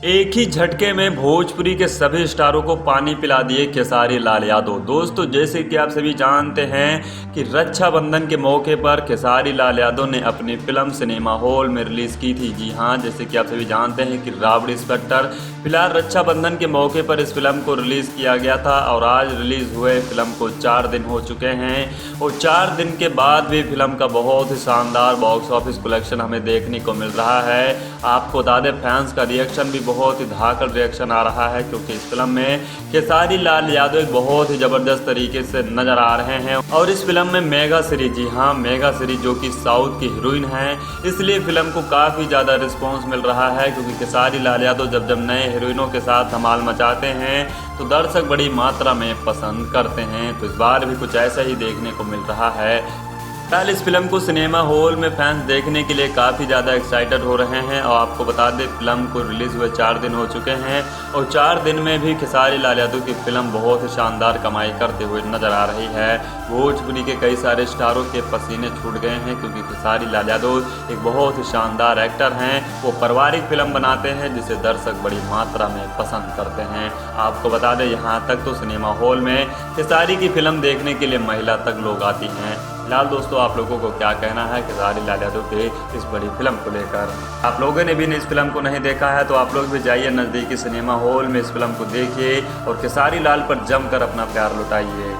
एक ही झटके में भोजपुरी के सभी स्टारों को पानी पिला दिए खेसारी लाल यादव। दोस्तों, जैसे कि आप सभी जानते हैं कि रक्षाबंधन के मौके पर खेसारी लाल यादव ने अपनी फिल्म सिनेमा हॉल में रिलीज़ की थी। जी हां, जैसे कि आप सभी जानते हैं कि राबड़ी इंस्पेक्टर फिलहाल रक्षाबंधन के मौके पर इस फिल्म को रिलीज़ किया गया था और आज रिलीज़ हुए फिल्म को 4 दिन हो चुके हैं और 4 दिन के बाद भी फिल्म का बहुत ही शानदार बॉक्स ऑफिस कलेक्शन हमें देखने को मिल रहा है। आपको बता दें, फैंस का रिएक्शन भी बहुत ही धाकड़ रिएक्शन आ रहा है, क्योंकि इस फिल्म में खेसारी लाल यादव एक बहुत ही ज़बरदस्त तरीके से नजर आ रहे हैं और इस फिल्म में मेगा श्री, जी हाँ मेगा श्री, जो कि साउथ की हीरोइन हैं, इसलिए फिल्म को काफ़ी ज़्यादा रिस्पॉन्स मिल रहा है। क्योंकि खेसारी लाल यादव जब नए हीरोइनों के साथ धमाल मचाते हैं तो दर्शक बड़ी मात्रा में पसंद करते हैं। तो इस बार भी कुछ ऐसा ही देखने को मिल रहा है। फिलहाल इस फिल्म को सिनेमा हॉल में फैंस देखने के लिए काफ़ी ज़्यादा एक्साइटेड हो रहे हैं और आपको बता दें, फिल्म को रिलीज़ हुए 4 दिन हो चुके हैं और 4 दिन में भी खेसारी लाल यादव की फिल्म बहुत ही शानदार कमाई करते हुए नजर आ रही है। भोजपुरी के कई सारे स्टारों के पसीने छूट गए हैं, क्योंकि खेसारी लाल यादव एक बहुत ही शानदार एक्टर हैं। वो पारिवारिक फिल्म बनाते हैं जिसे दर्शक बड़ी मात्रा में पसंद करते हैं। आपको बता दें, यहाँ तक तो सिनेमा हॉल में खेसारी की फिल्म देखने के लिए महिला तक लोग आती हैं। फिलहाल दोस्तों, आप लोगों को क्या कहना है खेसारी लाल यादव के इस बड़ी फिल्म को लेकर? आप लोगों ने भी इस फिल्म को नहीं देखा है तो आप लोग भी जाइए नज़दीकी सिनेमा हॉल में इस फिल्म को देखिए और खेसारी लाल पर जमकर अपना प्यार लुटाइए।